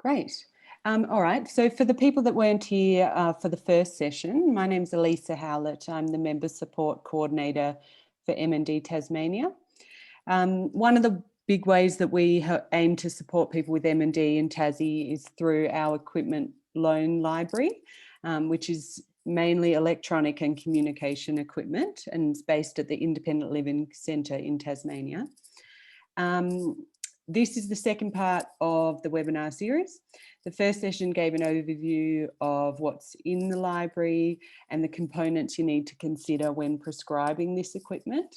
Great. All right, so for the people that weren't here for the first session, my name's Elisa Howlett. I'm the Member Support Coordinator for MND Tasmania. One of the big ways that we aim to support people with MND in Tassie is through our equipment loan library, which is mainly electronic and communication equipment, and it's based at the Independent Living Centre in Tasmania. This is the second part of the webinar series. The first session gave an overview of what's in the library and the components you need to consider when prescribing this equipment.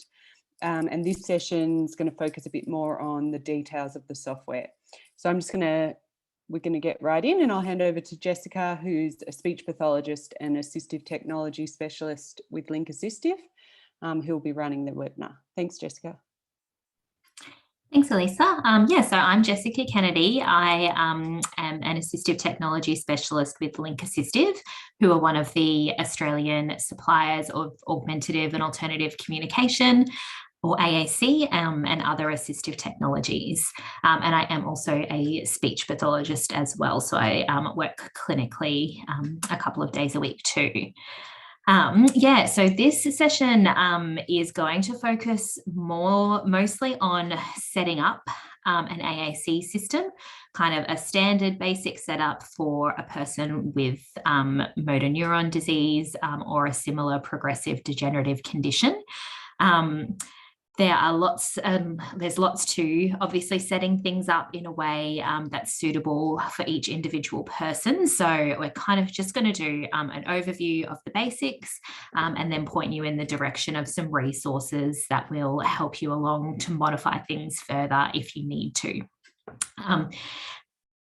And this session is going to focus a bit more on the details of the software. So we're going to get right in, and I'll hand over to Jessica, who's a speech pathologist and assistive technology specialist with Link Assistive, who'll be running the webinar. Thanks, Jessica. Thanks, Elisa. So I'm Jessica Kennedy. I am an assistive technology specialist with Link Assistive, who are one of the Australian suppliers of augmentative and alternative communication, or AAC, and other assistive technologies. And I am also a speech pathologist as well. So I work clinically a couple of days a week too. So this session is going to focus mostly on setting up an AAC system, kind of a standard basic setup for a person with motor neuron disease or a similar progressive degenerative condition. There's lots to obviously setting things up in a way that's suitable for each individual person. So we're kind of just going to do an overview of the basics and then point you in the direction of some resources that will help you along to modify things further if you need to.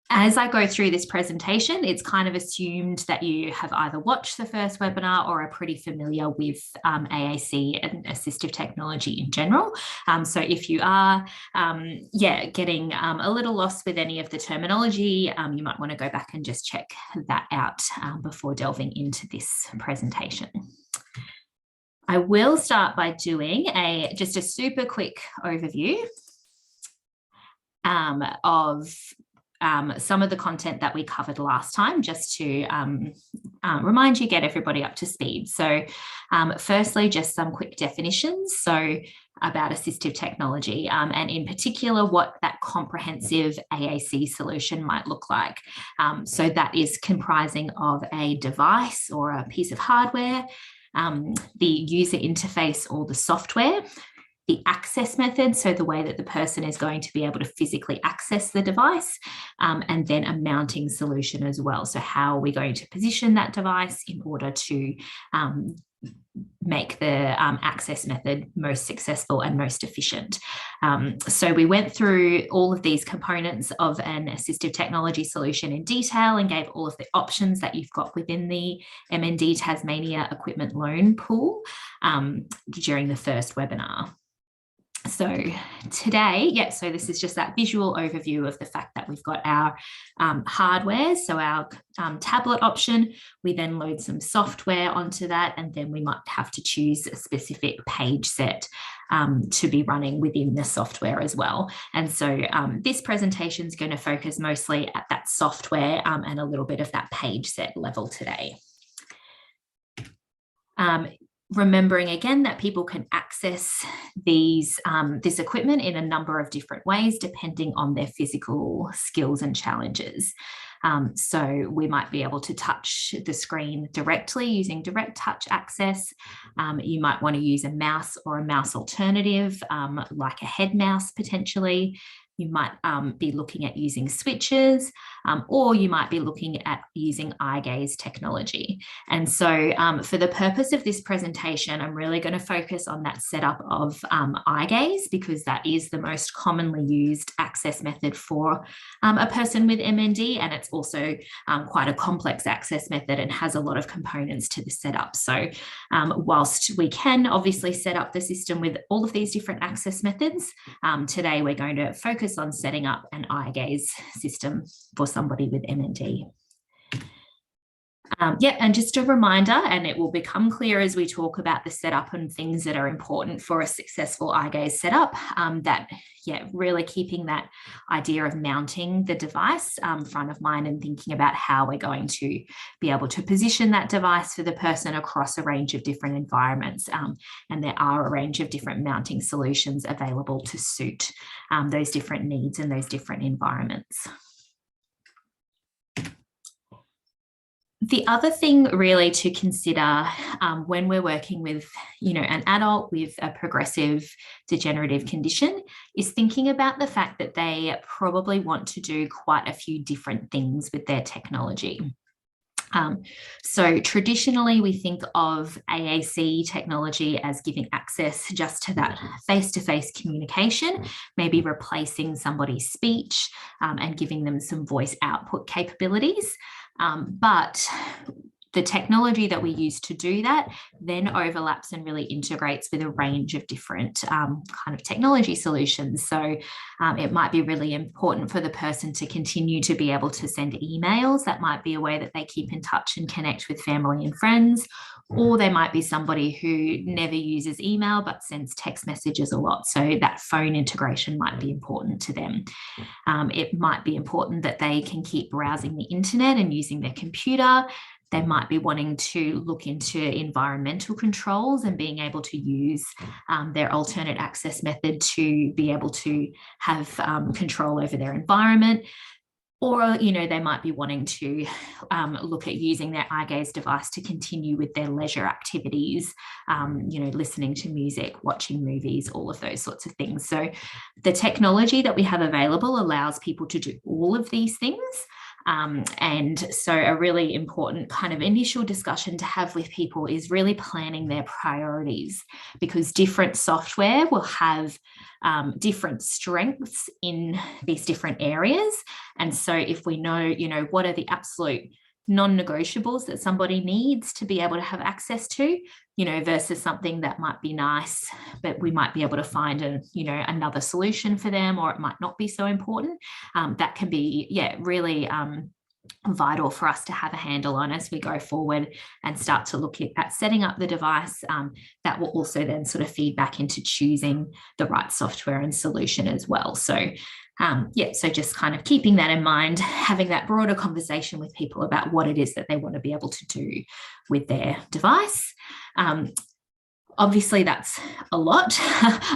As I go through this presentation, it's kind of assumed that you have either watched the first webinar or are pretty familiar with AAC and assistive technology in general. So if you are, getting a little lost with any of the terminology, you might want to go back and just check that out before delving into this presentation. I will start by doing just a super quick overview of some of the content that we covered last time, just to remind you, get everybody up to speed. So firstly, just some quick definitions. So about assistive technology and in particular what that comprehensive AAC solution might look like. So that is comprising of a device or a piece of hardware, the user interface or the software, the access method, so the way that the person is going to be able to physically access the device, and then a mounting solution as well. So how are we going to position that device in order to make the access method most successful and most efficient. So we went through all of these components of an assistive technology solution in detail and gave all of the options that you've got within the MND Tasmania equipment loan pool during the first webinar. So today, so this is just that visual overview of the fact that we've got our hardware, so our tablet option. We then load some software onto that, and then we might have to choose a specific page set to be running within the software as well. And so this presentation is going to focus mostly at that software and a little bit of that page set level today. Remembering again that people can access this equipment in a number of different ways depending on their physical skills and challenges. So we might be able to touch the screen directly using direct touch access. You might want to use a mouse or a mouse alternative like a head mouse potentially. You might be looking at using switches, or you might be looking at using eye gaze technology. And so for the purpose of this presentation, I'm really going to focus on that setup of eye gaze, because that is the most commonly used access method for a person with MND, and it's also quite a complex access method and has a lot of components to the setup. So whilst we can obviously set up the system with all of these different access methods, today we're going to focus on setting up an eye gaze system for somebody with MND. Yeah, and just a reminder, and it will become clear as we talk about the setup and things that are important for a successful eye gaze setup, that, yeah, really keeping that idea of mounting the device front of mind and thinking about how we're going to be able to position that device for the person across a range of different environments. And there are a range of different mounting solutions available to suit those different needs and those different environments. The other thing really to consider when we're working with, an adult with a progressive degenerative condition is thinking about the fact that they probably want to do quite a few different things with their technology. So traditionally, we think of AAC technology as giving access just to that face-to-face communication, maybe replacing somebody's speech and giving them some voice output capabilities. But the technology that we use to do that then overlaps and really integrates with a range of different kind of technology solutions. So it might be really important for the person to continue to be able to send emails. That might be a way that they keep in touch and connect with family and friends. Or they might be somebody who never uses email but sends text messages a lot. So that phone integration might be important to them. It might be important that they can keep browsing the internet and using their computer. They might be wanting to look into environmental controls and being able to use their alternate access method to be able to have control over their environment. Or, they might be wanting to look at using their eye gaze device to continue with their leisure activities, listening to music, watching movies, all of those sorts of things. So the technology that we have available allows people to do all of these things. And so a really important kind of initial discussion to have with people is really planning their priorities, because different software will have different strengths in these different areas. And so if we know, what are the absolute non-negotiables that somebody needs to be able to have access to, versus something that might be nice, but we might be able to find another solution for them, or it might not be so important. That can be, really vital for us to have a handle on as we go forward and start to look at setting up the device. That will also then sort of feed back into choosing the right software and solution as well. So so just kind of keeping that in mind, having that broader conversation with people about what it is that they want to be able to do with their device. Obviously, that's a lot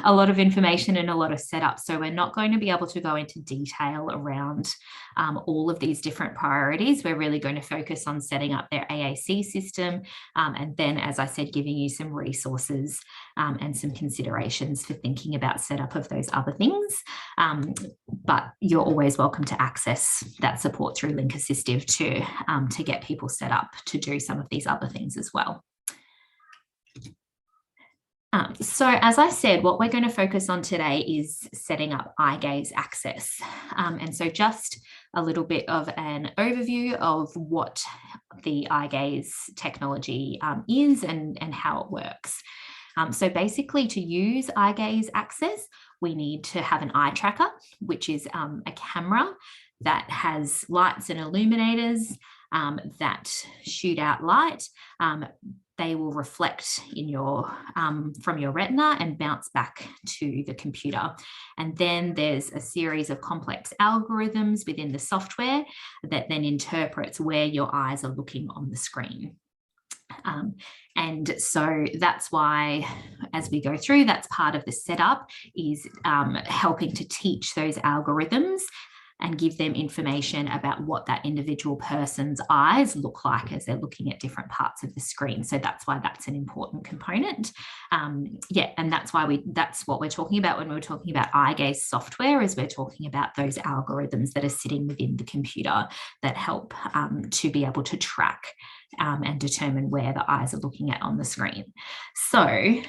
of information and a lot of setup. So we're not going to be able to go into detail around all of these different priorities. We're really going to focus on setting up their AAC system. And then, as I said, giving you some resources and some considerations for thinking about setup of those other things. But you're always welcome to access that support through Link Assistive to get people set up to do some of these other things as well. So as I said, what we're going to focus on today is setting up eye gaze access. And so just a little bit of an overview of what the eye gaze technology is and how it works. So basically, to use eye gaze access, we need to have an eye tracker, which is a camera that has lights and illuminators that shoot out light. They will reflect in from your retina and bounce back to the computer. And then there's a series of complex algorithms within the software that then interprets where your eyes are looking on the screen. And so that's why, as we go through, that's part of the setup, is helping to teach those algorithms and give them information about what that individual person's eyes look like as they're looking at different parts of the screen. So that's why that's an important component. And that's what we're talking about when we're talking about eye gaze software, is we're talking about those algorithms that are sitting within the computer that help to be able to track and determine where the eyes are looking at on the screen. So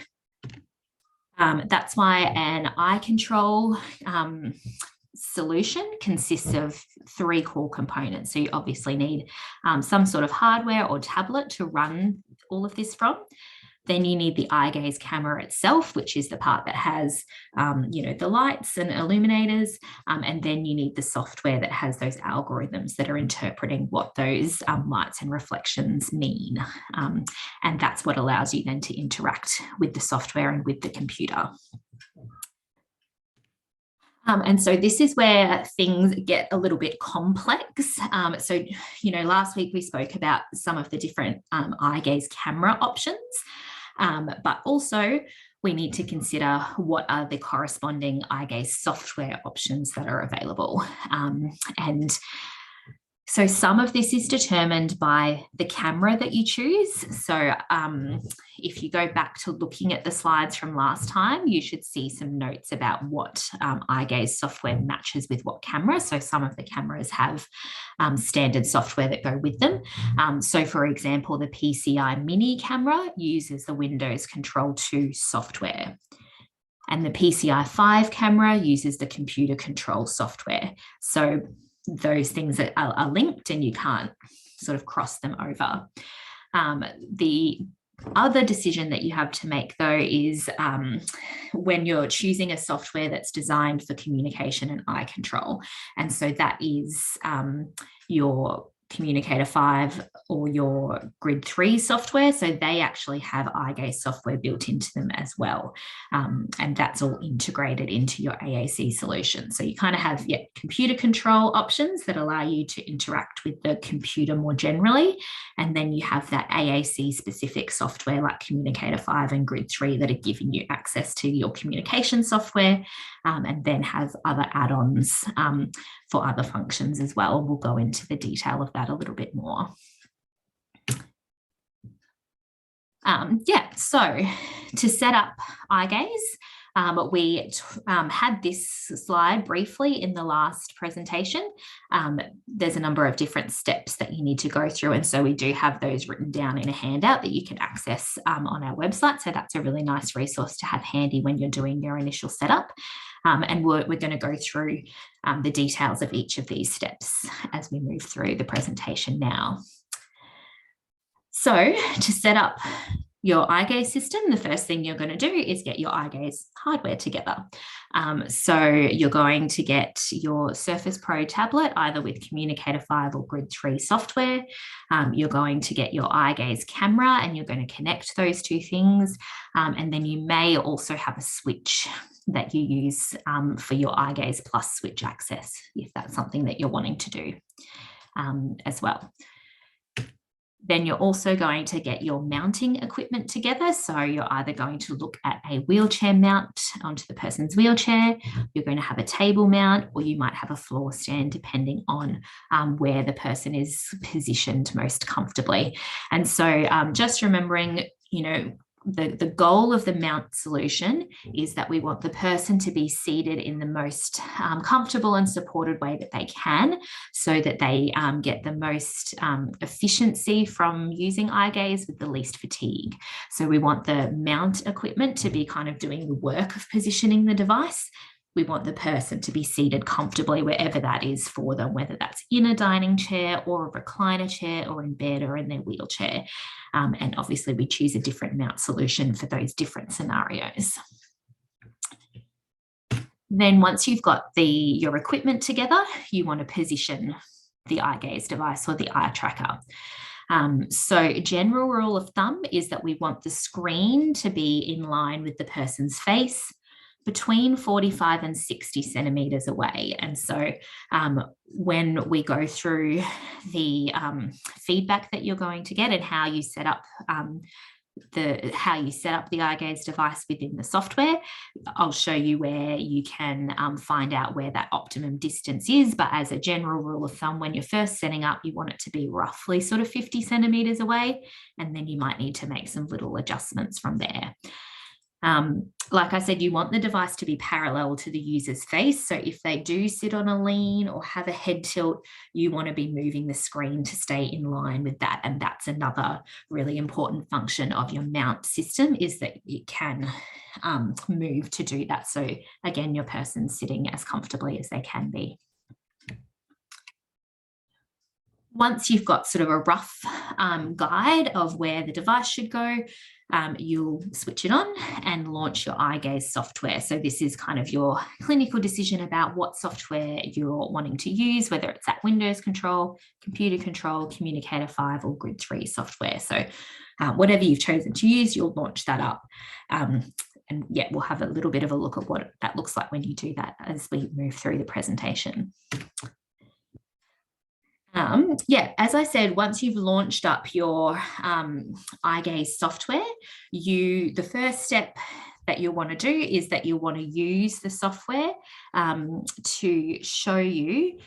that's why an eye control solution consists of 3 core components. So you obviously need some sort of hardware or tablet to run all of this from. Then you need the eye gaze camera itself, which is the part that has, the lights and illuminators. And then you need the software that has those algorithms that are interpreting what those lights and reflections mean. And that's what allows you then to interact with the software and with the computer. And so this is where things get a little bit complex. Last week we spoke about some of the different eye gaze camera options, but also we need to consider what are the corresponding eye gaze software options that are available. And so some of this is determined by the camera that you choose. So if you go back to looking at the slides from last time, you should see some notes about what eye gaze software matches with what camera. So some of the cameras have standard software that go with them. So for example, the PCI Mini camera uses the Windows Control 2 software. And the PCI 5 camera uses the computer control software. So those things that are linked and you can't sort of cross them over. The other decision that you have to make, though, is when you're choosing a software that's designed for communication and eye control. And so that is your Communicator 5 or your Grid 3 software. So they actually have eye gaze software built into them as well. And that's all integrated into your AAC solution. So you kind of have computer control options that allow you to interact with the computer more generally. And then you have that AAC specific software like Communicator 5 and Grid 3 that are giving you access to your communication software, and then have other add-ons for other functions as well. We'll go into the detail of that a little bit more. So to set up eye gaze, we had this slide briefly in the last presentation. There's a number of different steps that you need to go through, and so we do have those written down in a handout that you can access on our website. So that's a really nice resource to have handy when you're doing your initial setup. And we're going to go through the details of each of these steps as we move through the presentation now. So to set up your eye gaze system, the first thing you're going to do is get your eye gaze hardware together. So you're going to get your Surface Pro tablet, either with Communicator 5 or Grid 3 software. You're going to get your eye gaze camera and you're going to connect those two things. And then you may also have a switch that you use for your eye gaze plus switch access, if that's something that you're wanting to do as well. Then you're also going to get your mounting equipment together. So you're either going to look at a wheelchair mount onto the person's wheelchair, you're going to have a table mount, or you might have a floor stand, depending on where the person is positioned most comfortably. And so just remembering, the goal of the mount solution is that we want the person to be seated in the most comfortable and supported way that they can, so that they get the most efficiency from using eye gaze with the least fatigue. So we want the mount equipment to be kind of doing the work of positioning the device. We want the person to be seated comfortably wherever that is for them, whether that's in a dining chair or a recliner chair or in bed or in their wheelchair. And obviously we choose a different mount solution for those different scenarios. Then once you've got your equipment together, you want to position the eye gaze device or the eye tracker. So general rule of thumb is that we want the screen to be in line with the person's face, between 45 and 60 centimeters away. And so when we go through the feedback that you're going to get and how you set up the eye gaze device within the software, I'll show you where you can find out where that optimum distance is. But as a general rule of thumb, when you're first setting up, you want it to be roughly sort of 50 centimeters away, and then you might need to make some little adjustments from there. Like I said, you want the device to be parallel to the user's face. So if they do sit on a lean or have a head tilt, you want to be moving the screen to stay in line with that. And that's another really important function of your mount system, is that it can move to do that. So again, your person's sitting as comfortably as they can be. Once you've got sort of a rough guide of where the device should go, you'll switch it on and launch your eye gaze software. So this is kind of your clinical decision about what software you're wanting to use, whether it's that Windows control, computer control, Communicator 5 or Grid 3 software. So whatever you've chosen to use, you'll launch that up. And yeah, we'll have a little bit of a look at what that looks like when you do that as we move through the presentation. Yeah, as I said, once you've launched up your eye gaze software, the first step that you'll want to do is that you'll want to use the software to show you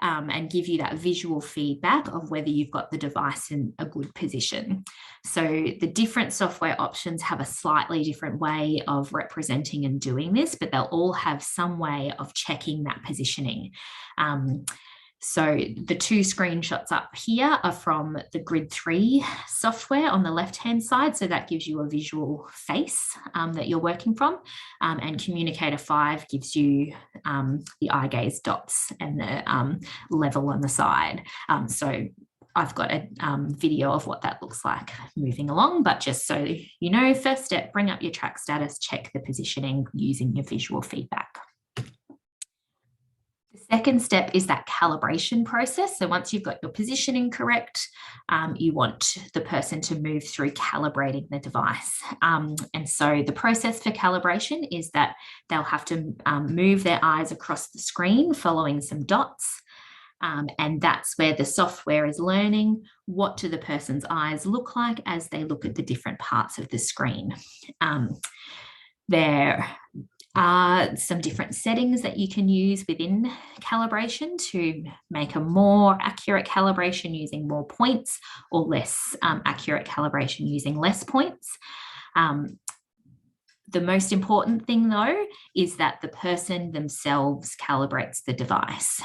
and give you that visual feedback of whether you've got the device in a good position. So the different software options have a slightly different way of representing and doing this, but they'll all have some way of checking that positioning. So the two screenshots up here are from the Grid 3 software on the left-hand side. So that gives you a visual face that you're working from. And Communicator 5 gives you the eye gaze dots and the level on the side. So I've got a video of what that looks like moving along, but just so you know, first step, bring up your track status, check the positioning using your visual feedback. The second step is that calibration process. So once you've got your positioning correct, you want the person to move through calibrating the device. And so the process for calibration is that they'll have to move their eyes across the screen following some dots. And that's where the software is learning what do the person's eyes look like as they look at the different parts of the screen. There are some different settings that you can use within calibration to make a more accurate calibration using more points or less accurate calibration using less points. The most important thing, though, is that the person themselves calibrates the device.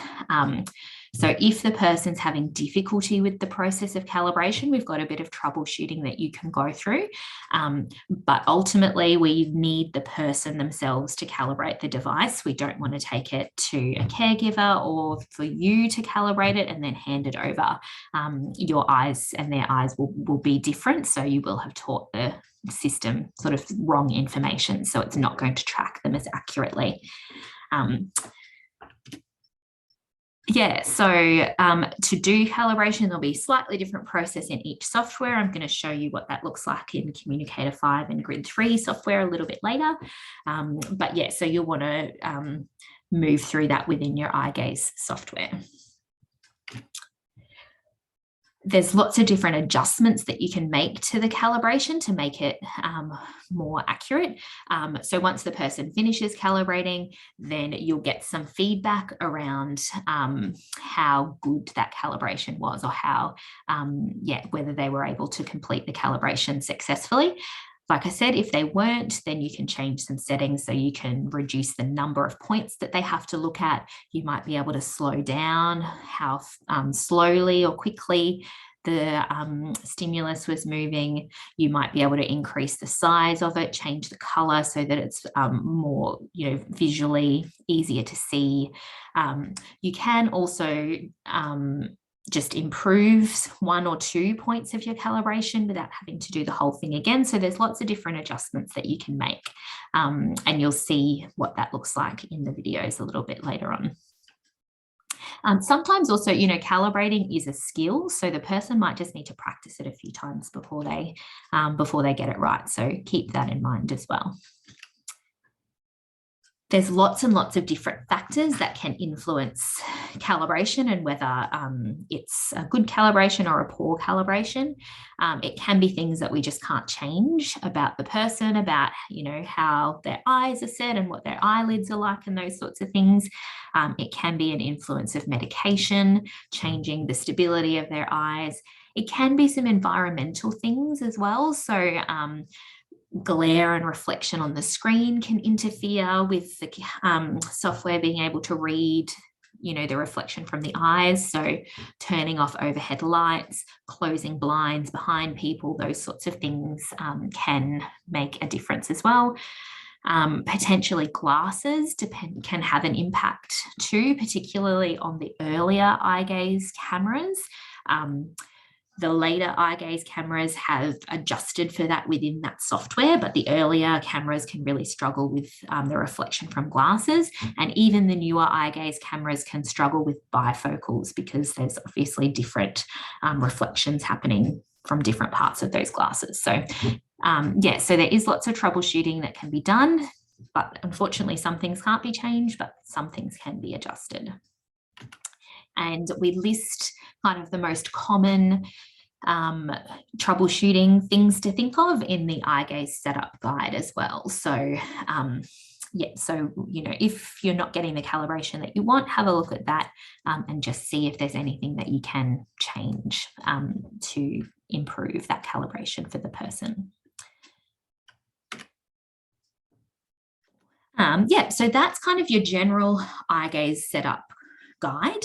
So if the person's having difficulty with the process of calibration, we've got a bit of troubleshooting that you can go through. But ultimately, we need the person themselves to calibrate the device. We don't want to take it to a caregiver or for you to calibrate it and then hand it over. Your eyes and their eyes will be different. So you will have taught the system sort of wrong information. So it's not going to track them as accurately. Yeah, so to do calibration, there'll be a slightly different process in each software. I'm going to show you what that looks like in Communicator 5 and Grid 3 software a little bit later. But yeah, so you'll want to move through that within your eye gaze software. There's lots of different adjustments that you can make to the calibration to make it more accurate. So once the person finishes calibrating, then you'll get some feedback around how good that calibration was, or how, whether they were able to complete the calibration successfully. Like I said, if they weren't, then you can change some settings so you can reduce the number of points that they have to look at. You might be able to slow down how slowly or quickly the stimulus was moving. You might be able to increase the size of it, change the color so that it's more, visually easier to see. You can also just improves 1 or 2 points of your calibration without having to do the whole thing again. So there's lots of different adjustments that you can make, and you'll see what that looks like in the videos a little bit later on. Sometimes also, calibrating is a skill, so the person might just need to practice it a few times before they get it right. So keep that in mind as well. There's lots and lots of different factors that can influence calibration and whether it's a good calibration or a poor calibration. It can be things that we just can't change about the person, about, how their eyes are set and what their eyelids are like and those sorts of things. It can be an influence of medication, changing the stability of their eyes. It can be some environmental things as well. So glare and reflection on the screen can interfere with the software being able to read, the reflection from the eyes. So turning off overhead lights, closing blinds behind people, those sorts of things can make a difference as well. Potentially glasses can have an impact too, particularly on the earlier eye gaze cameras. The later eye gaze cameras have adjusted for that within that software, but the earlier cameras can really struggle with the reflection from glasses. And even the newer eye gaze cameras can struggle with bifocals because there's obviously different reflections happening from different parts of those glasses. So yeah, so there is lots of troubleshooting that can be done, but unfortunately some things can't be changed, but some things can be adjusted. And we list kind of the most common troubleshooting things to think of in the eye gaze setup guide as well. So yeah, so, you know, if you're not getting the calibration that you want, have a look at that and just see if there's anything that you can change to improve that calibration for the person. Yeah, so that's kind of your general eye gaze setup guide.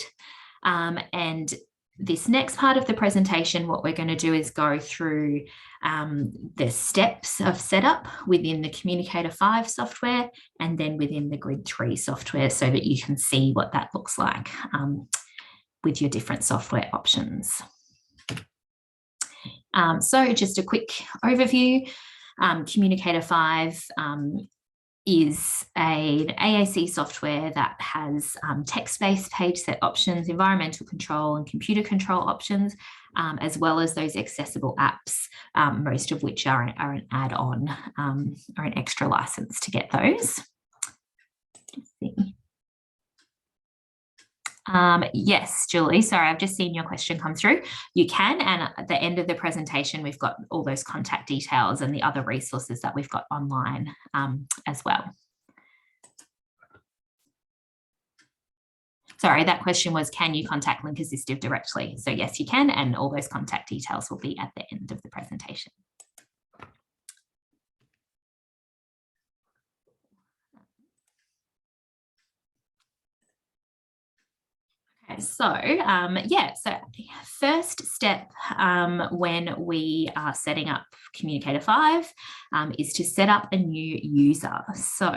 And this next part of the presentation, what we're going to do is go through the steps of setup within the Communicator 5 software and then within the Grid 3 software so that you can see what that looks like with your different software options. So just a quick overview. Communicator 5 is an AAC software that has text-based page set options, environmental control and computer control options, as well as those accessible apps, most of which are an add-on or an extra license to get those. Let's see. Yes, Julie, sorry, I've just seen your question come through. You can, and at the end of the presentation, we've got all those contact details and the other resources that we've got online as well. Sorry, that question was, can you contact Link Assistive directly? So yes, you can, and all those contact details will be at the end of the presentation. So yeah, so first step when we are setting up Communicator 5 is to set up a new user. So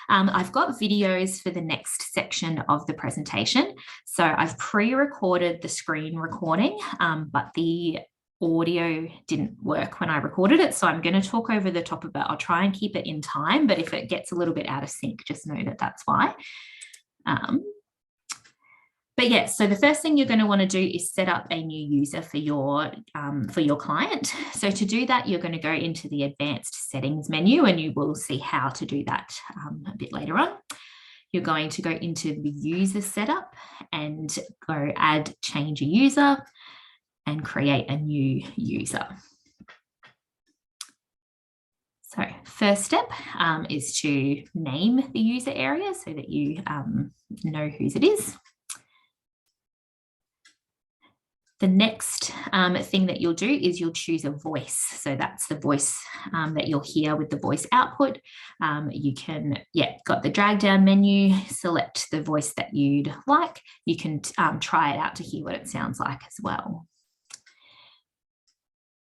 I've got videos for the next section of the presentation. So I've pre-recorded the screen recording, but the audio didn't work when I recorded it. So I'm going to talk over the top of it. I'll try and keep it in time, but if it gets a little bit out of sync, just know that that's why. But yeah, so the first thing you're going to want to do is set up a new user for your client. So to do that, you're going to go into the advanced settings menu, and you will see how to do that a bit later on. You're going to go into the user setup and go add change a user and create a new user. So first step is to name the user area so that you know whose it is. The next thing that you'll do is you'll choose a voice. So that's the voice that you'll hear with the voice output. You can, got the drag down menu, select the voice that you'd like. You can try it out to hear what it sounds like as well.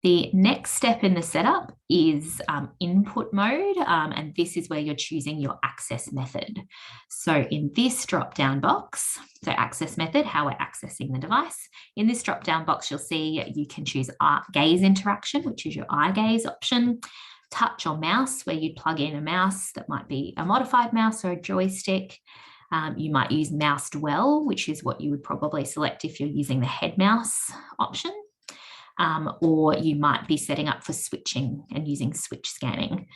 The next step in the setup is input mode, and this is where you're choosing your access method. So in this drop-down box, so access method, how we're accessing the device, in this drop-down box, you'll see you can choose gaze interaction, which is your eye gaze option, touch or mouse, where you'd plug in a mouse that might be a modified mouse or a joystick. You might use mouse dwell, which is what you would probably select if you're using the head mouse option. Or you might be setting up for switching and using switch scanning.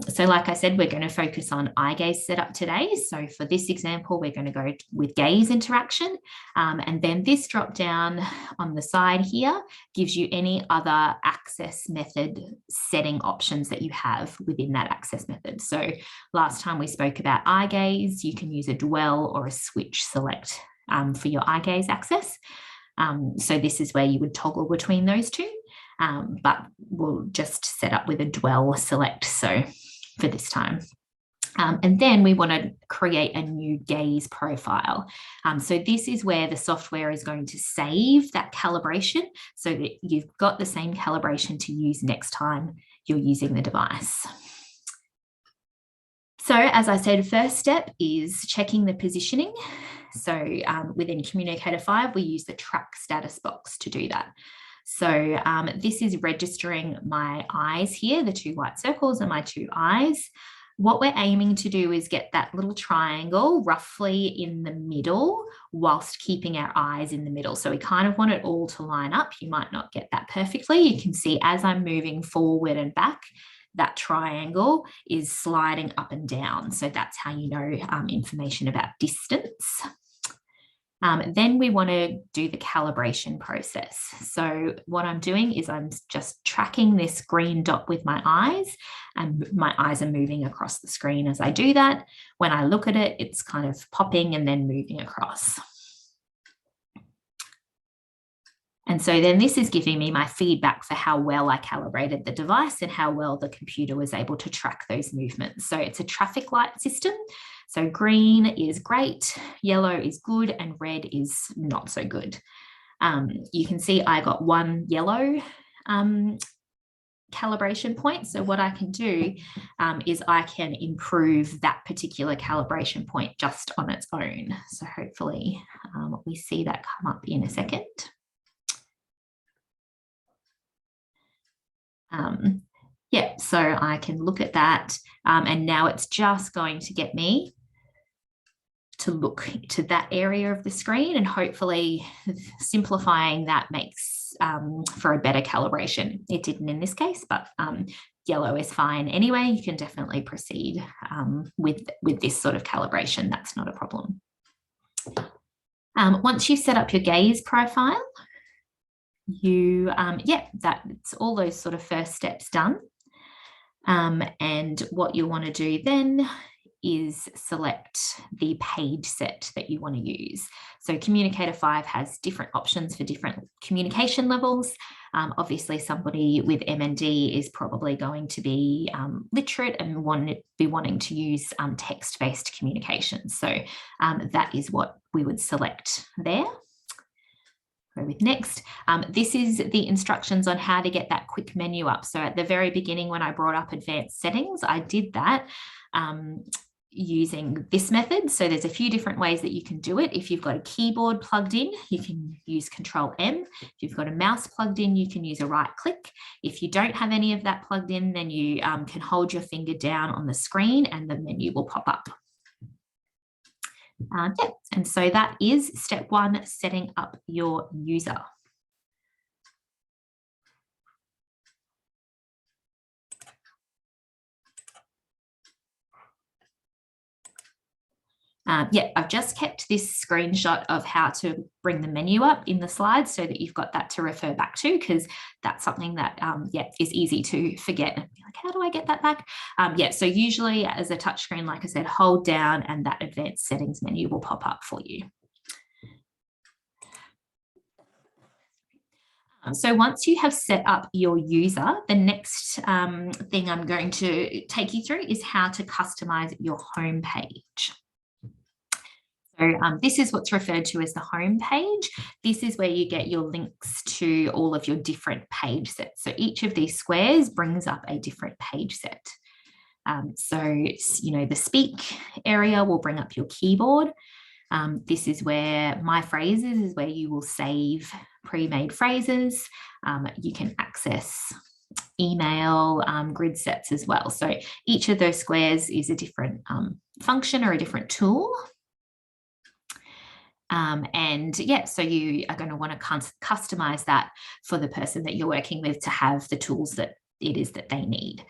So like I said, we're going to focus on eye gaze setup today. So for this example, we're going to go with gaze interaction. And then this drop down on the side here gives you any other access method setting options that you have within that access method. So last time we spoke about eye gaze, you can use a dwell or a switch select for your eye gaze access. So this is where you would toggle between those two, but we'll just set up with a dwell select. So for this time. And then we want to create a new gaze profile. So this is where the software is going to save that calibration so that you've got the same calibration to use next time you're using the device. So as I said, first step is checking the positioning. So within Communicator 5, we use the track status box to do that. So this is registering my eyes here, the 2 white circles are my 2 eyes. What we're aiming to do is get that little triangle roughly in the middle whilst keeping our eyes in the middle. So we kind of want it all to line up. You might not get that perfectly. You can see as I'm moving forward and back, that triangle is sliding up and down. So that's how you know information about distance. Then we want to do the calibration process. So what I'm doing is I'm just tracking this green dot with my eyes, and my eyes are moving across the screen as I do that. When I look at it, it's kind of popping and then moving across. And so then this is giving me my feedback for how well I calibrated the device and how well the computer was able to track those movements. So it's a traffic light system. So green is great, yellow is good, and red is not so good. You can see I got 1 yellow calibration point. So what I can do is I can improve that particular calibration point just on its own. So hopefully we see that come up in a second. Yeah, so I can look at that and now it's just going to get me to look to that area of the screen, and hopefully simplifying that makes for a better calibration. It didn't in this case, but yellow is fine anyway. You can definitely proceed with this sort of calibration. That's not a problem. Once you've set up your gaze profile, you that's all those sort of first steps done. And what you want to do then is select the page set that you want to use. So Communicator 5 has different options for different communication levels. Obviously, somebody with MND is probably going to be literate and be wanting to use text-based communication. So that is what we would select there. Go with next. This is the instructions on how to get that quick menu up. So at the very beginning, when I brought up advanced settings, I did that using this method. So there's a few different ways that you can do it. If you've got a keyboard plugged in, you can use Control M. If you've got a mouse plugged in, you can use a right click. If you don't have any of that plugged in, then you can hold your finger down on the screen and the menu will pop up. And so that is step 1, setting up your user. I've just kept this screenshot of how to bring the menu up in the slides so that you've got that to refer back to, because that's something that is easy to forget and be like, how do I get that back? So usually as a touchscreen, like I said, hold down and that advanced settings menu will pop up for you. So once you have set up your user, the next thing I'm going to take you through is how to customize your home page. So this is what's referred to as the home page. This is where you get your links to all of your different page sets. So each of these squares brings up a different page set. The speak area will bring up your keyboard. This is where my phrases is where you will save pre-made phrases. You can access email grid sets as well. So each of those squares is a different function or a different tool. So you are going to want to customize that for the person that you're working with to have the tools that it is that they need.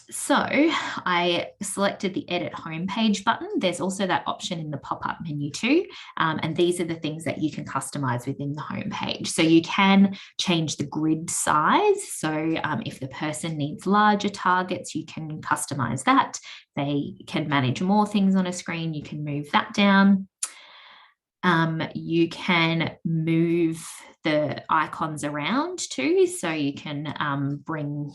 So I selected the edit homepage button. There's also that option in the pop-up menu too. And these are the things that you can customize within the homepage. So you can change the grid size. So if the person needs larger targets, you can customize that. They can manage more things on a screen. You can move that down. You can move the icons around too. So you can bring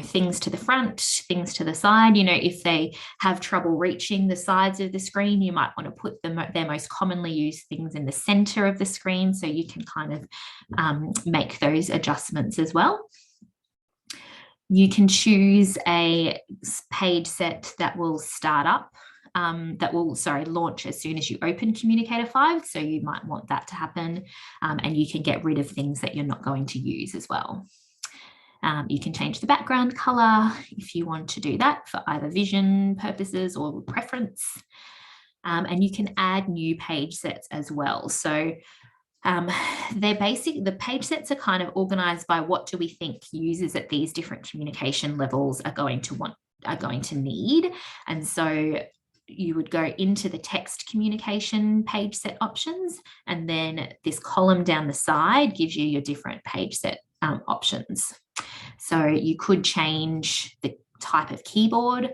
things to the front, things to the side. If they have trouble reaching the sides of the screen, you might want to put their most commonly used things in the center of the screen, so you can kind of make those adjustments as well. You can choose a page set that will start up that will, launch as soon as you open Communicator 5. So you might want that to happen, and you can get rid of things that you're not going to use as well. You can change the background color if you want to do that for either vision purposes or preference. And you can add new page sets as well. So the page sets are kind of organized by what do we think users at these different communication levels are going to need. And so you would go into the text communication page set options, and then this column down the side gives you your different page set options. So you could change the type of keyboard.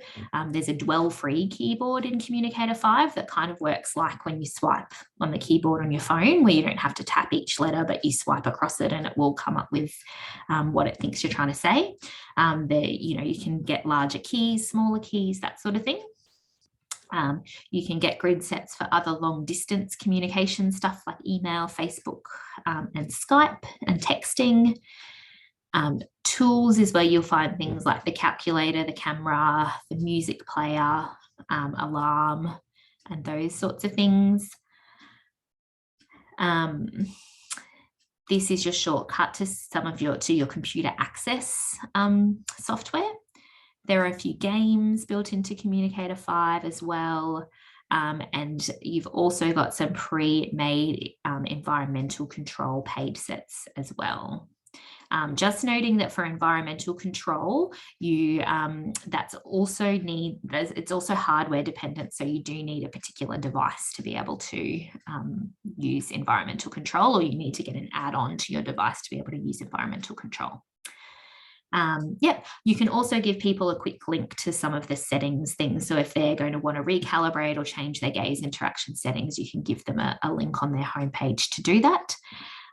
There's a dwell-free keyboard in Communicator 5 that kind of works like when you swipe on the keyboard on your phone, where you don't have to tap each letter, but you swipe across it and it will come up with what it thinks you're trying to say. You can get larger keys, smaller keys, that sort of thing. You can get grid sets for other long distance communication stuff like email, Facebook, and Skype and texting. Tools is where you'll find things like the calculator, the camera, the music player, alarm, and those sorts of things. This is your shortcut to your computer access software. There are a few games built into Communicator 5 as well. And you've also got some pre-made environmental control page sets as well. Just noting that for environmental control, it's also hardware dependent. So you do need a particular device to be able to use environmental control, or you need to get an add-on to your device to be able to use environmental control. You can also give people a quick link to some of the settings things. So if they're going to want to recalibrate or change their gaze interaction settings, you can give them a link on their homepage to do that.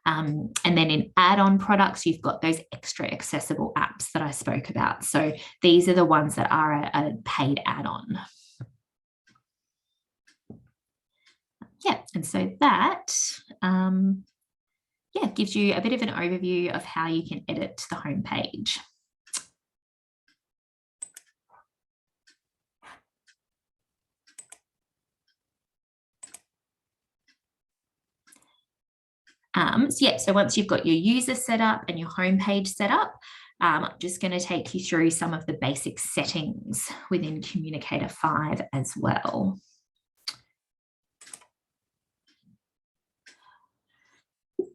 And then in add-on products, you've got those extra accessible apps that I spoke about. So these are the ones that are a paid add-on. And so that gives you a bit of an overview of how you can edit the homepage. So once you've got your user set up and your homepage set up, I'm just going to take you through some of the basic settings within Communicator 5 as well.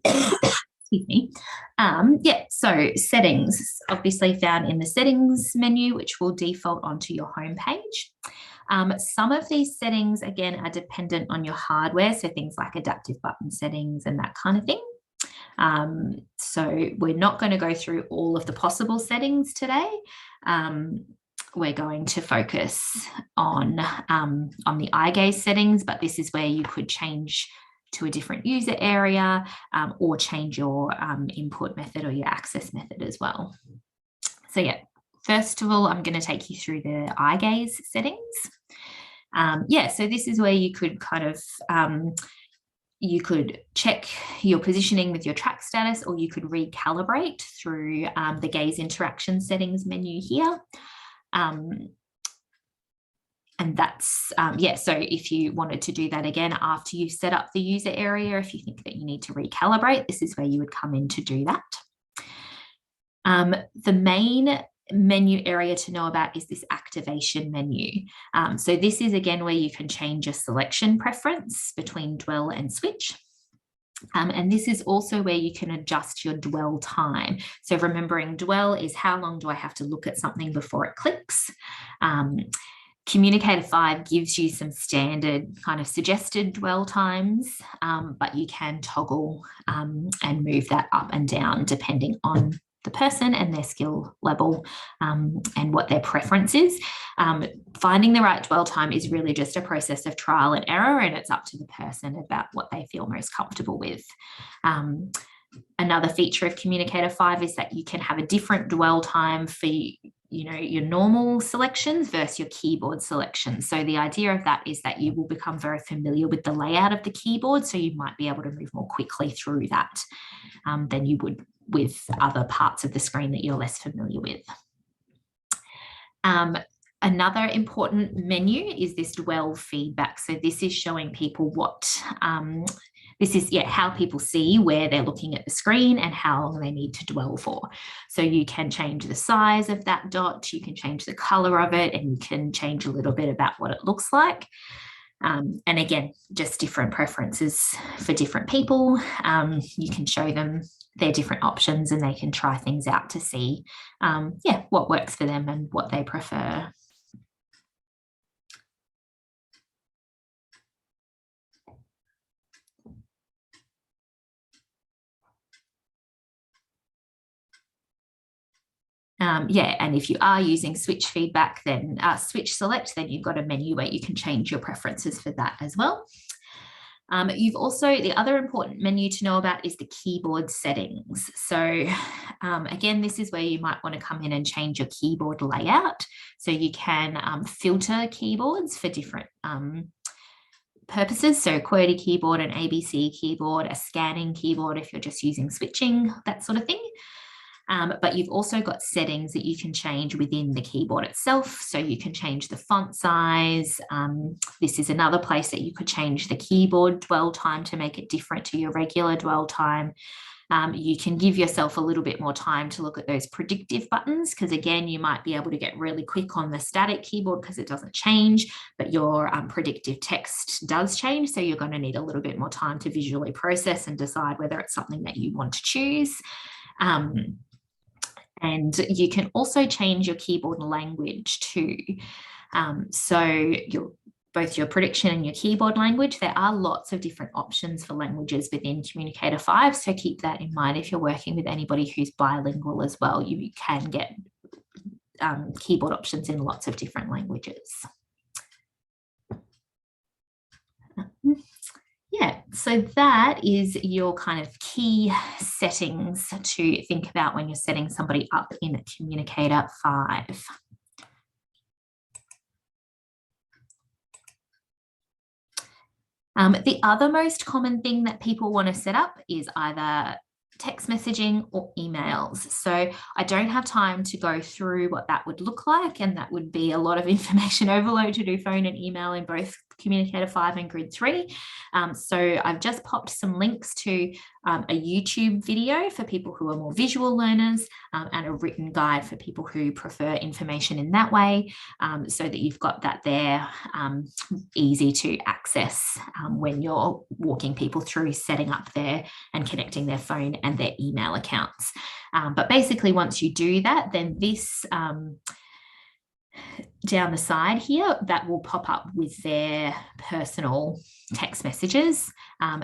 Excuse me. So settings, obviously found in the settings menu, which will default onto your homepage. Some of these settings, again, are dependent on your hardware, so things like adaptive button settings and that kind of thing. So we're not going to go through all of the possible settings today. We're going to focus on the eye gaze settings, but this is where you could change to a different user area or change your input method or your access method as well. So first of all, I'm going to take you through the eye gaze settings. So this is where you could kind of, you could check your positioning with your track status, or you could recalibrate through the gaze interaction settings menu here. And that's, so if you wanted to do that again after you've set up the user area, if you think that you need to recalibrate, this is where you would come in to do that. The main menu area to know about is this activation menu. So this is again where you can change your selection preference between dwell and switch. And this is also where you can adjust your dwell time. So remembering dwell is how long do I have to look at something before it clicks. Communicator 5 gives you some standard kind of suggested dwell times, but you can toggle and move that up and down depending on the person and their skill level and what their preference is. Finding the right dwell time is really just a process of trial and error, and it's up to the person about what they feel most comfortable with. Another feature of Communicator 5 is that you can have a different dwell time for your normal selections versus your keyboard selections. So the idea of that is that you will become very familiar with the layout of the keyboard, so you might be able to move more quickly through that than you would with other parts of the screen that you're less familiar with. Another important menu is this dwell feedback. So this is showing people what, this is how people see where they're looking at the screen and how long they need to dwell for. So you can change the size of that dot, you can change the color of it, and you can change a little bit about what it looks like. And again, just different preferences for different people. You can show them their different options and they can try things out to see what works for them and what they prefer. And if you are using switch feedback, then switch select, then you've got a menu where you can change your preferences for that as well. You've also, the other important menu to know about is the keyboard settings. So again, this is where you might want to come in and change your keyboard layout. So you can filter keyboards for different purposes. So QWERTY keyboard, an ABC keyboard, a scanning keyboard if you're just using switching, that sort of thing. But you've also got settings that you can change within the keyboard itself. So you can change the font size. This is another place that you could change the keyboard dwell time to make it different to your regular dwell time. You can give yourself a little bit more time to look at those predictive buttons, because again, you might be able to get really quick on the static keyboard because it doesn't change, but your predictive text does change. So you're going to need a little bit more time to visually process and decide whether it's something that you want to choose. And you can also change your keyboard language too. So both your prediction and your keyboard language, there are lots of different options for languages within Communicator 5. So keep that in mind if you're working with anybody who's bilingual as well. You can get keyboard options in lots of different languages. So that is your kind of key settings to think about when you're setting somebody up in Communicator 5. The other most common thing that people want to set up is either text messaging or emails. So I don't have time to go through what that would look like, and that would be a lot of information overload to do phone and email in both Communicator 5 and Grid 3. So I've just popped some links to a YouTube video for people who are more visual learners, and a written guide for people who prefer information in that way, so that you've got that there, easy to access when you're walking people through setting up their and connecting their phone and their email accounts. But basically, once you do that, then this down the side here, that will pop up with their personal text messages.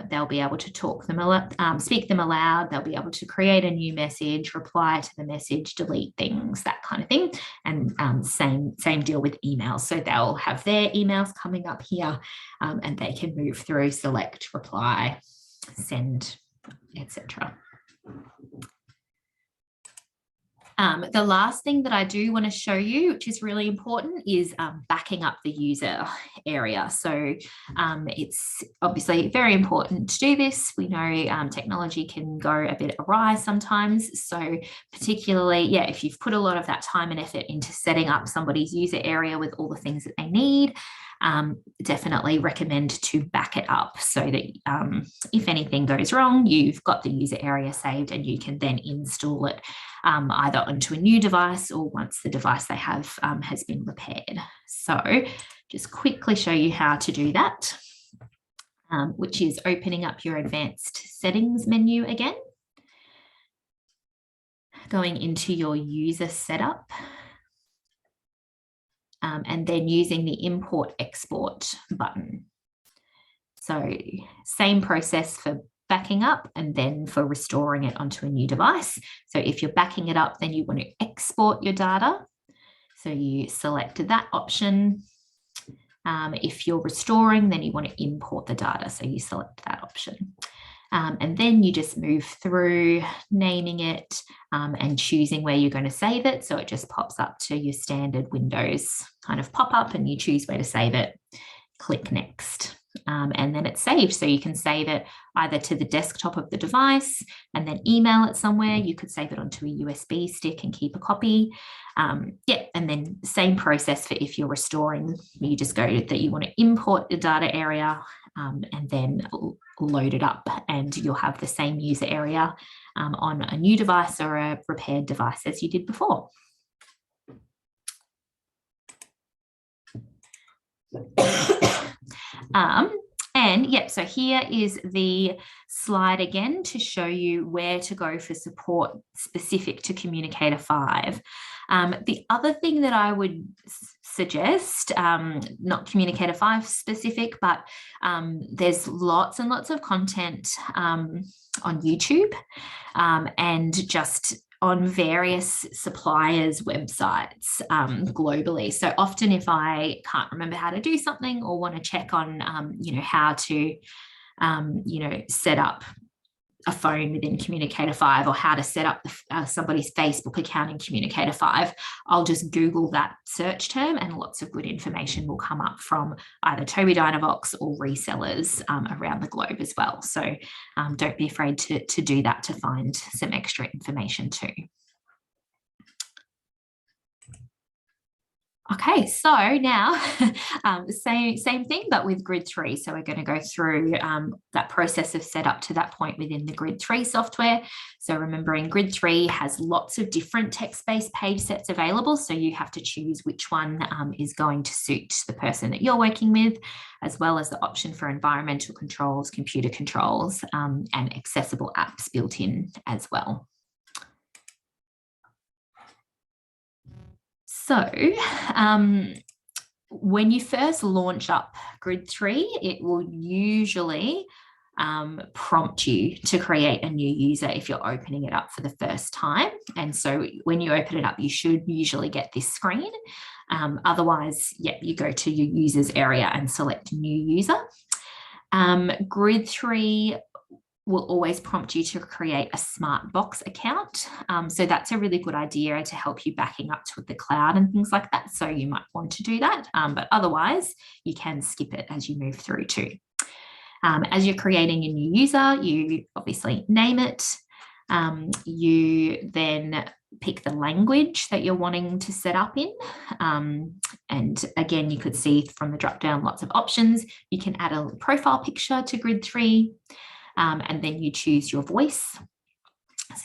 They'll be able to talk them, speak them aloud. They'll be able to create a new message, reply to the message, delete things, that kind of thing. And same deal with emails. So they'll have their emails coming up here, and they can move through, select, reply, send, etc. The last thing that I do want to show you, which is really important, is backing up the user area. So it's obviously very important to do this. We know technology can go a bit awry sometimes. So particularly, if you've put a lot of that time and effort into setting up somebody's user area with all the things that they need, definitely recommend to back it up so that if anything goes wrong, you've got the user area saved and you can then install it either onto a new device or once the device they have has been repaired. So just quickly show you how to do that, which is opening up your advanced settings menu again, going into your user setup, and then using the import export button. So same process for backing up and then for restoring it onto a new device. So if you're backing it up, then you want to export your data. So you select that option. If you're restoring, then you want to import the data. So you select that option. And then you just move through naming it and choosing where you're going to save it. So it just pops up to your standard Windows kind of pop up and you choose where to save it. Click next. And then it's saved. So you can save it either to the desktop of the device and then email it somewhere. You could save it onto a USB stick and keep a copy. Yeah, and then same process for if you're restoring, you just go that you want to import the data area and then load it up, and you'll have the same user area on a new device or a repaired device as you did before. And yeah, so here is the slide again to show you where to go for support specific to Communicator 5. The other thing that I would suggest, not Communicator 5 specific, but there's lots and lots of content on YouTube and just on various suppliers' websites globally. So often if I can't remember how to do something or want to check on, how to, set up a phone within Communicator 5 or how to set up somebody's Facebook account in Communicator 5, I'll just Google that search term and lots of good information will come up from either Tobii Dynavox or resellers around the globe as well. So don't be afraid to do that to find some extra information too. Okay, so now same thing, but with Grid 3. So we're going to go through that process of setup to that point within the Grid 3 software. So remembering Grid 3 has lots of different text-based page sets available. So you have to choose which one is going to suit the person that you're working with, as well as the option for environmental controls, computer controls, and accessible apps built in as well. So when you first launch up Grid 3, it will usually prompt you to create a new user if you're opening it up for the first time. And so when you open it up, you should usually get this screen. Otherwise, you go to your users area and select new user. Grid 3 will always prompt you to create a Smartbox account. So that's a really good idea to help you backing up to the cloud and things like that. So you might want to do that, but otherwise you can skip it as you move through too. As you're creating a new user, you obviously name it. You then pick the language that you're wanting to set up in. And again, you could see from the drop down lots of options. You can add a profile picture to Grid 3. And then you choose your voice.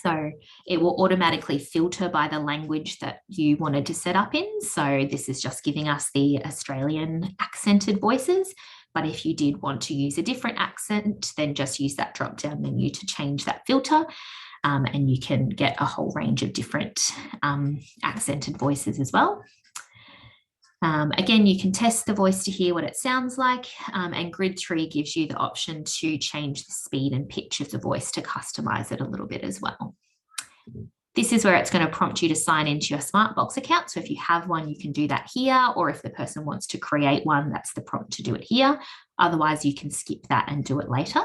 So it will automatically filter by the language that you wanted to set up in. So this is just giving us the Australian accented voices. But if you did want to use a different accent, then just use that drop down menu to change that filter. And you can get a whole range of different accented voices as well. Again, you can test the voice to hear what it sounds like, and Grid 3 gives you the option to change the speed and pitch of the voice to customize it a little bit as well. This is where it's going to prompt you to sign into your Smartbox account. So if you have one, you can do that here, or if the person wants to create one, that's the prompt to do it here. Otherwise, you can skip that and do it later.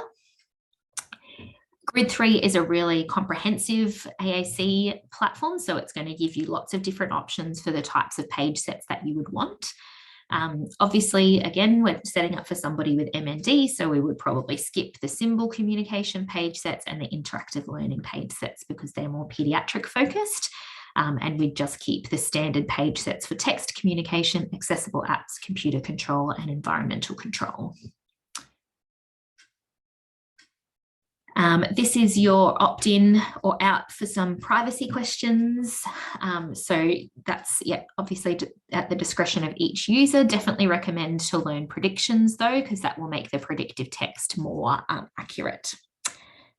Grid 3 is a really comprehensive AAC platform, so it's going to give you lots of different options for the types of page sets that you would want. Obviously, again, we're setting up for somebody with MND, so we would probably skip the symbol communication page sets and the interactive learning page sets because they're more pediatric focused. And we'd just keep the standard page sets for text communication, accessible apps, computer control, and environmental control. This is your opt-in or out for some privacy questions. So that's, obviously at the discretion of each user. Definitely recommend to learn predictions though, because that will make the predictive text more accurate.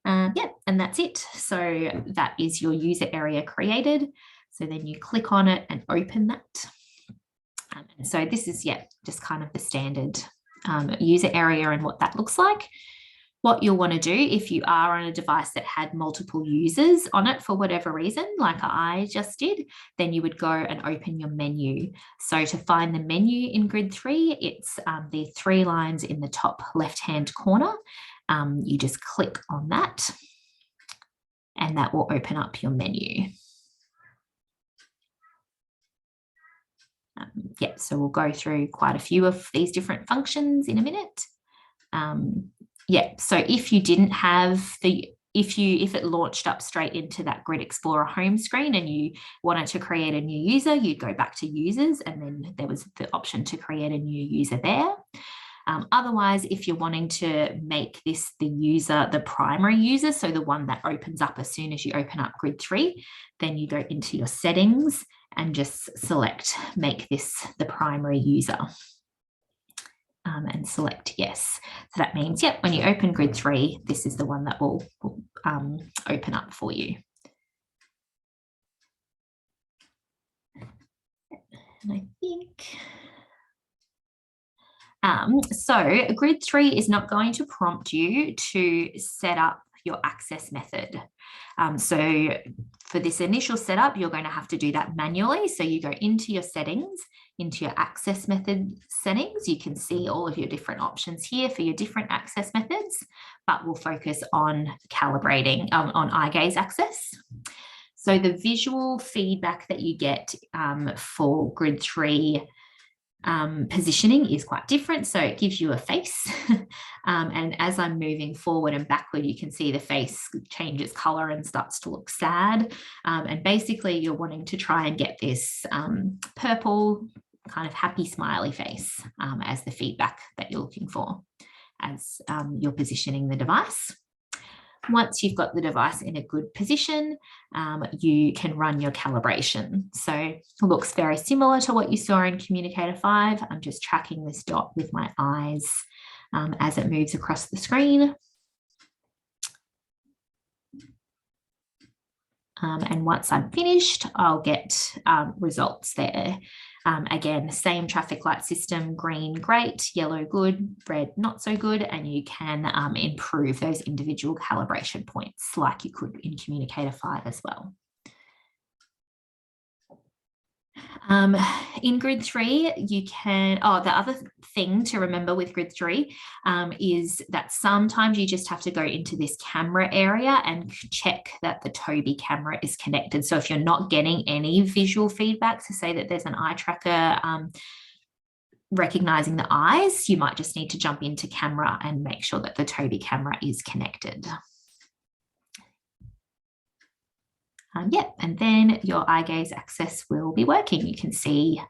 And that's it. So that is your user area created. So then you click on it and open that. And so this is, just kind of the standard user area and what that looks like. What you'll want to do if you are on a device that had multiple users on it for whatever reason, like I just did, then you would go and open your menu. So to find the menu in Grid 3, it's the 3 lines in the top left-hand corner. You just click on that and that will open up your menu. So we'll go through quite a few of these different functions in a minute. So if you didn't have the if it launched up straight into that Grid Explorer home screen and you wanted to create a new user, you'd go back to users, and then there was the option to create a new user there. Otherwise, if you're wanting to make this the primary user, so the one that opens up as soon as you open up Grid 3, then you go into your settings and just select make this the primary user. And select yes. So that means, yep, when you open Grid 3, this is the one that will open up for you. And I think, so Grid 3 is not going to prompt you to set up your access method. So for this initial setup, you're going to have to do that manually. So you go into your settings, into your access method settings. You can see all of your different options here for your different access methods, but we'll focus on calibrating on eye gaze access. So the visual feedback that you get for Grid 3 positioning is quite different. So it gives you a face. And as I'm moving forward and backward, you can see the face changes color and starts to look sad. And basically you're wanting to try and get this purple kind of happy smiley face as the feedback that you're looking for as you're positioning the device. Once you've got the device in a good position, you can run your calibration. So it looks very similar to what you saw in Communicator 5. I'm just tracking this dot with my eyes as it moves across the screen. And once I'm finished, I'll get results there. Again, same traffic light system, green, great, yellow, good, red, not so good, and you can improve those individual calibration points like you could in Communicator 5 as well. In Grid 3, you can, the other thing to remember with Grid 3 is that sometimes you just have to go into this camera area and check that the Tobii camera is connected. So if you're not getting any visual feedback to say that there's an eye tracker recognizing the eyes, you might just need to jump into camera and make sure that the Tobii camera is connected. And then your eye gaze access will be working. You can see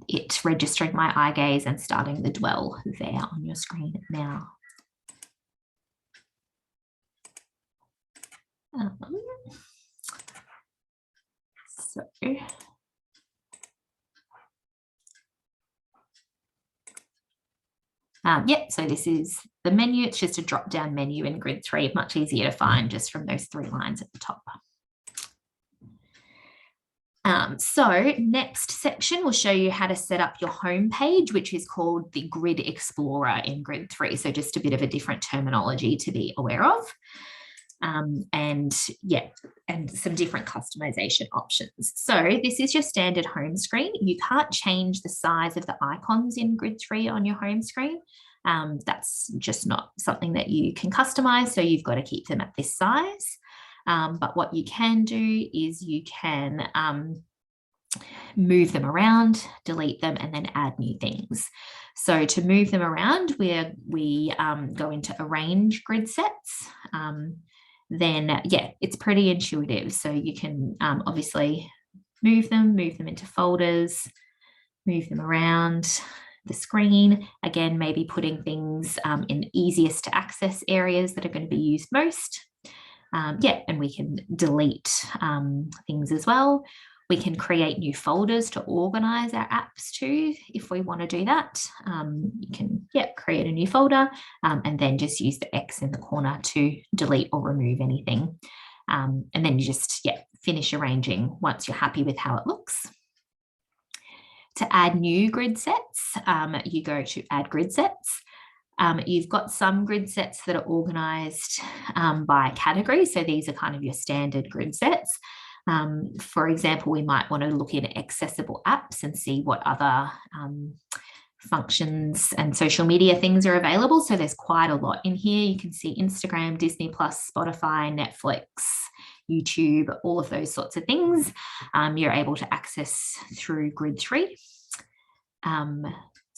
it registering my eye gaze and starting the dwell there on your screen now. So this is the menu. It's just a drop-down menu in Grid 3, much easier to find just from those 3 lines at the top. So next section will show you how to set up your home page, which is called the Grid Explorer in Grid 3. So just a bit of a different terminology to be aware of. And some different customization options. So this is your standard home screen. You can't change the size of the icons in Grid 3 on your home screen. That's just not something that you can customize. So you've got to keep them at this size. But what you can do is you can move them around, delete them, and then add new things. So to move them around, we go into Arrange Grid Sets. Then, it's pretty intuitive. So you can obviously move them into folders, move them around the screen. Again, maybe putting things in easiest to access areas that are going to be used most. And we can delete things as well. We can create new folders to organize our apps to if we want to do that. You can create a new folder and then just use the X in the corner to delete or remove anything. And then you just finish arranging once you're happy with how it looks. To add new grid sets, you go to Add Grid Sets. You've got some grid sets that are organized by category. So these are kind of your standard grid sets. For example, we might want to look in accessible apps and see what other functions and social media things are available. So there's quite a lot in here. You can see Instagram, Disney+, Spotify, Netflix, YouTube, all of those sorts of things you're able to access through Grid 3.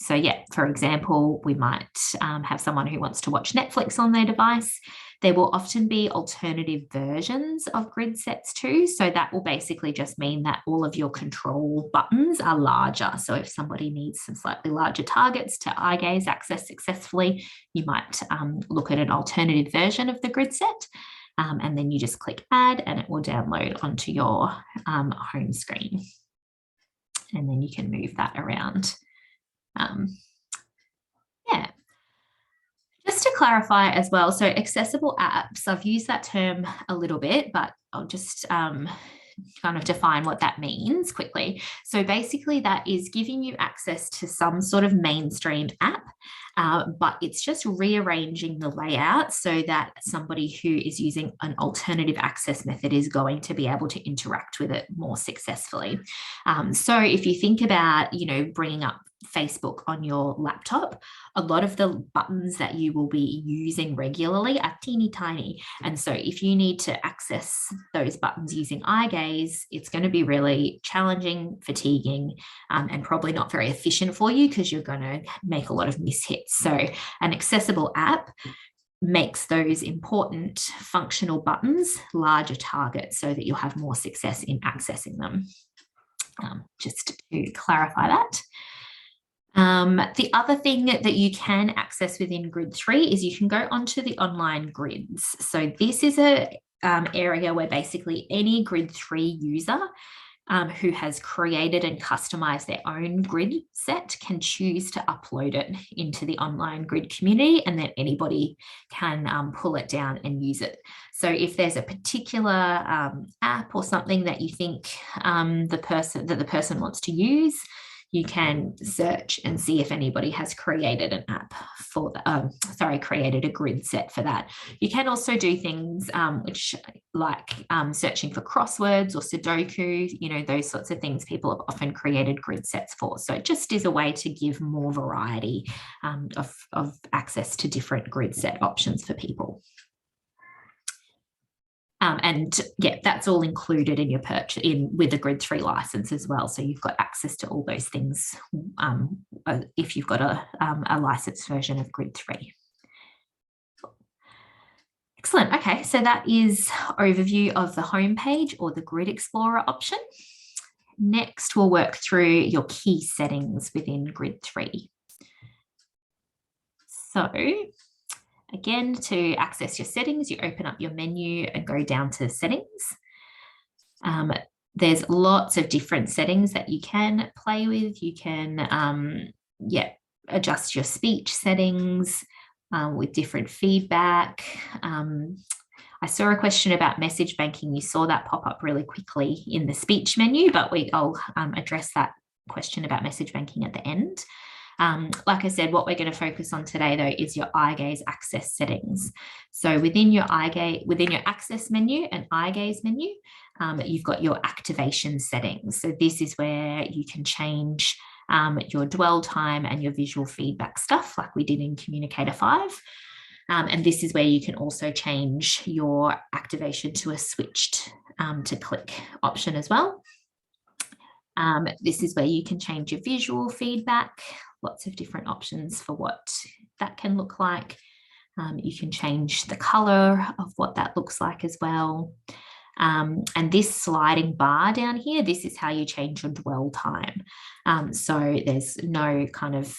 So yeah, for example, we might have someone who wants to watch Netflix on their device. There will often be alternative versions of grid sets too. So that will basically just mean that all of your control buttons are larger. So if somebody needs some slightly larger targets to eye gaze access successfully, you might look at an alternative version of the grid set. And then you just click add and it will download onto your home screen. And then you can move that around. Yeah. Just to clarify as well, so accessible apps, I've used that term a little bit, but I'll just kind of define what that means quickly. So basically that is giving you access to some sort of mainstream app, but it's just rearranging the layout so that somebody who is using an alternative access method is going to be able to interact with it more successfully. So if you think about, bringing up Facebook on your laptop, a lot of the buttons that you will be using regularly are teeny tiny. And so if you need to access those buttons using eye gaze, it's going to be really challenging, fatiguing, and probably not very efficient for you because you're going to make a lot of mishits. So an accessible app makes those important functional buttons larger targets so that you'll have more success in accessing them. Just to clarify that. The other thing that you can access within Grid 3 is you can go onto the online grids. So this is a area where basically any Grid 3 user who has created and customized their own grid set can choose to upload it into the online grid community, and then anybody can pull it down and use it. So if there's a particular app or something that you think the person wants to use, you can search and see if anybody has created an app for created a grid set for that. You can also do things which like searching for crosswords or Sudoku, those sorts of things people have often created grid sets for. So it just is a way to give more variety of access to different grid set options for people. And yeah, that's all included in your purchase with the Grid 3 license as well. So you've got access to all those things if you've got a licensed version of Grid 3. Excellent. Okay, so that is overview of the homepage or the Grid Explorer option. Next, we'll work through your key settings within Grid 3. So again, to access your settings, you open up your menu and go down to settings. There's lots of different settings that you can play with. You can adjust your speech settings with different feedback. I saw a question about message banking. You saw that pop up really quickly in the speech menu, but I'll address that question about message banking at the end. Like I said, what we're going to focus on today, though, is your eye gaze access settings. So within your access menu and eye gaze menu, you've got your activation settings. So this is where you can change your dwell time and your visual feedback stuff, like we did in Communicator 5. And this is where you can also change your activation to a switched to click option as well. This is where you can change your visual feedback. Lots of different options for what that can look like. You can change the color of what that looks like as well. And this sliding bar down here, this is how you change your dwell time. So there's no kind of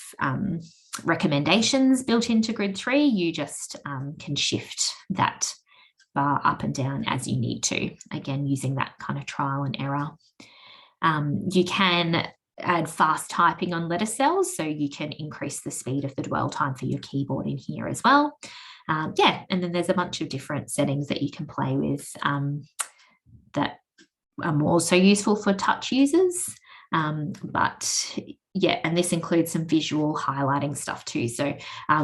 recommendations built into Grid 3. You just can shift that bar up and down as you need to, again, using that kind of trial and error. You can add fast typing on letter cells, so you can increase the speed of the dwell time for your keyboard in here as well. And then there's a bunch of different settings that you can play with that are also useful for touch users. But yeah, and this includes some visual highlighting stuff too. So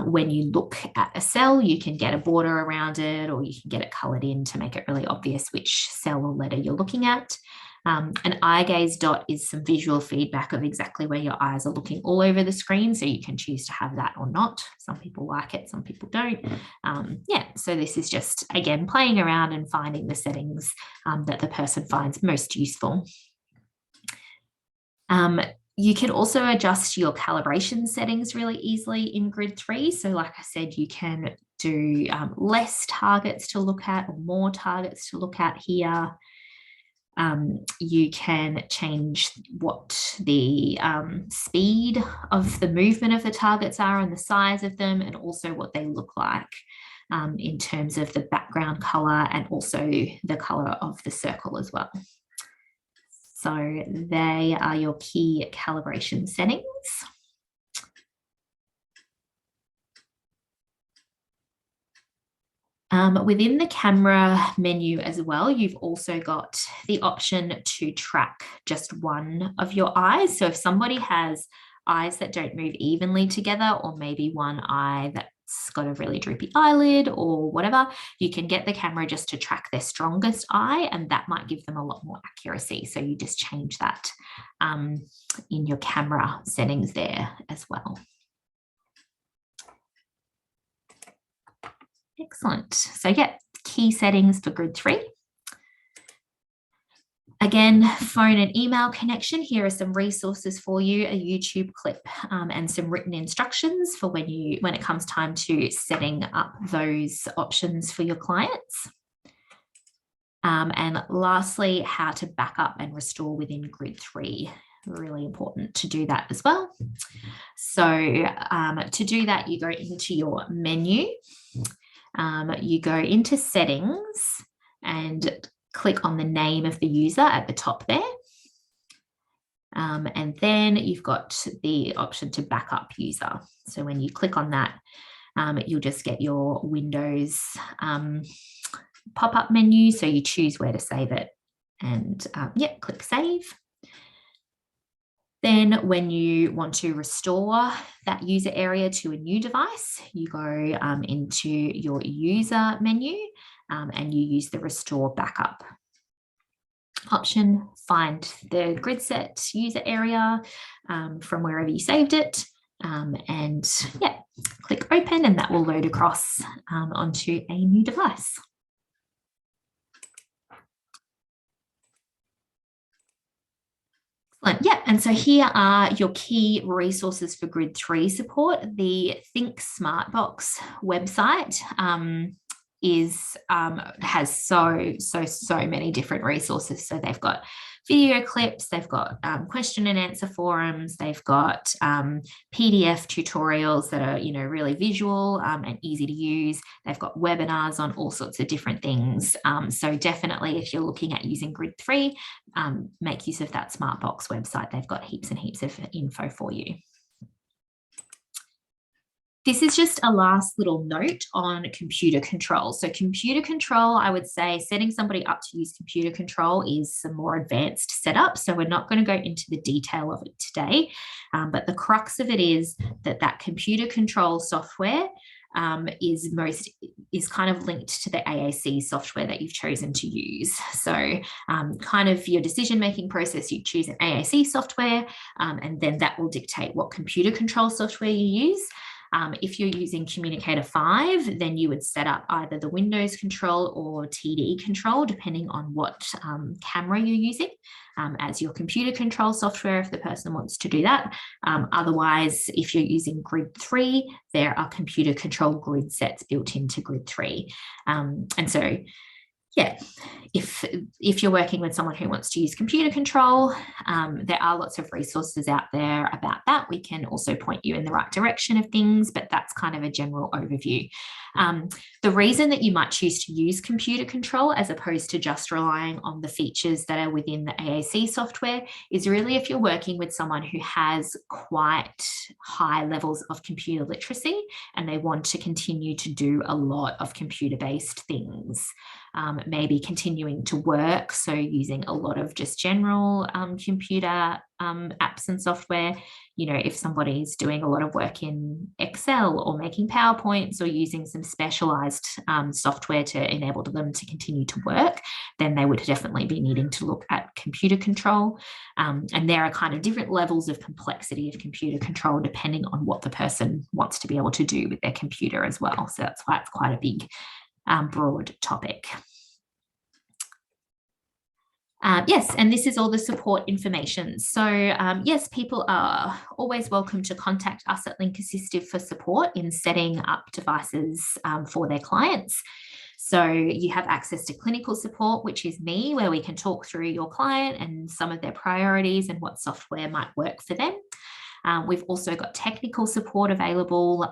when you look at a cell, you can get a border around it, or you can get it colored in to make it really obvious which cell or letter you're looking at. An eye gaze dot is some visual feedback of exactly where your eyes are looking all over the screen. So you can choose to have that or not. Some people like it, some people don't. So this is just, again, playing around and finding the settings that the person finds most useful. You can also adjust your calibration settings really easily in Grid 3. So like I said, you can do less targets to look at or more targets to look at here. You can change what the speed of the movement of the targets are and the size of them, and also what they look like in terms of the background color and also the color of the circle as well. So they are your key calibration settings. Within the camera menu as well, you've also got the option to track just one of your eyes. So if somebody has eyes that don't move evenly together, or maybe one eye that's got a really droopy eyelid or whatever, you can get the camera just to track their strongest eye, and that might give them a lot more accuracy. So you just change that in your camera settings there as well. Excellent. So yeah, key settings for Grid 3. Again, phone and email connection. Here are some resources for you, a YouTube clip and some written instructions for when it comes time to setting up those options for your clients. And lastly, how to back up and restore within Grid 3. Really important to do that as well. So to do that, you go into your menu. You go into settings and click on the name of the user at the top there. And then you've got the option to backup user. So when you click on that, you'll just get your Windows pop-up menu. So you choose where to save it and click save. Then when you want to restore that user area to a new device, you go into your user menu and you use the restore backup option, find the grid set user area from wherever you saved it, and click open, and that will load across onto a new device. Yeah, and so here are your key resources for Grid 3 support. The Think Smartbox website has so many different resources. So they've got video clips, they've got question and answer forums, they've got PDF tutorials that are really visual and easy to use. They've got webinars on all sorts of different things. So definitely, if you're looking at using Grid 3, make use of that Smartbox website. They've got heaps and heaps of info for you. This is just a last little note on computer control. So computer control, I would say setting somebody up to use computer control is some more advanced setup. So we're not going to go into the detail of it today, but the crux of it is that computer control software is kind of linked to the AAC software that you've chosen to use. So kind of your decision-making process, you choose an AAC software, and then that will dictate what computer control software you use. If you're using Communicator 5, then you would set up either the Windows control or TD control, depending on what camera you're using, as your computer control software if the person wants to do that. Otherwise, if you're using Grid 3, there are computer control grid sets built into Grid 3. And so, yeah, if you're working with someone who wants to use computer control, there are lots of resources out there about that. We can also point you in the right direction of things, but that's kind of a general overview. The reason that you might choose to use computer control as opposed to just relying on the features that are within the AAC software is really if you're working with someone who has quite high levels of computer literacy and they want to continue to do a lot of computer-based things. Maybe continuing to work, so using a lot of just general computer apps and software. If somebody's doing a lot of work in Excel or making PowerPoints or using some specialized software to enable them to continue to work, then they would definitely be needing to look at computer control. And there are kind of different levels of complexity of computer control depending on what the person wants to be able to do with their computer as well. So that's why it's quite a big broad topic. Yes, and this is all the support information. So yes, people are always welcome to contact us at Link Assistive for support in setting up devices for their clients. So you have access to clinical support, which is me, where we can talk through your client and some of their priorities and what software might work for them. We've also got technical support available,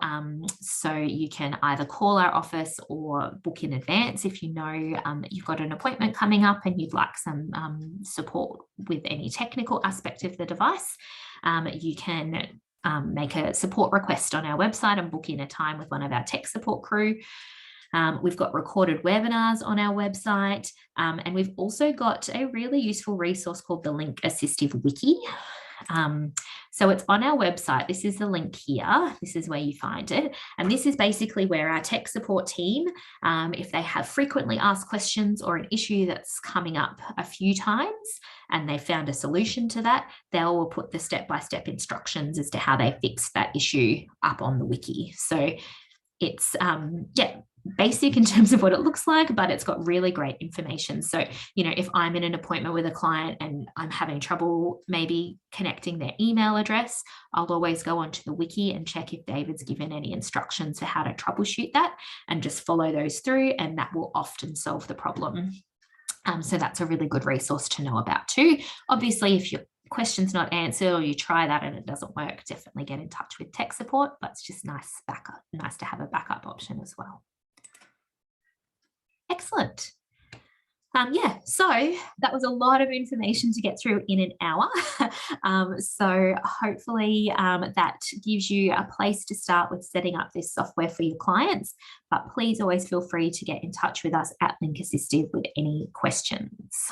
so you can either call our office or book in advance if you know that you've got an appointment coming up and you'd like some support with any technical aspect of the device. You can make a support request on our website and book in a time with one of our tech support crew. We've got recorded webinars on our website, and we've also got a really useful resource called the Link Assistive Wiki. So it's on our website. This is the link here. This is where you find it. And this is basically where our tech support team, if they have frequently asked questions or an issue that's coming up a few times and they found a solution to that, they'll put the step-by-step instructions as to how they fix that issue up on the wiki. So it's basic in terms of what it looks like, but it's got really great information. So, you know, if I'm in an appointment with a client and I'm having trouble maybe connecting their email address, I'll always go onto the wiki and check if David's given any instructions to how to troubleshoot that and just follow those through, and that will often solve the problem. So that's a really good resource to know about too. Obviously, if your question's not answered or you try that and it doesn't work, definitely get in touch with tech support, but it's just nice to have a backup option as well. Excellent. So that was a lot of information to get through in an hour. So hopefully that gives you a place to start with setting up this software for your clients. But please always feel free to get in touch with us at Link Assistive with any questions.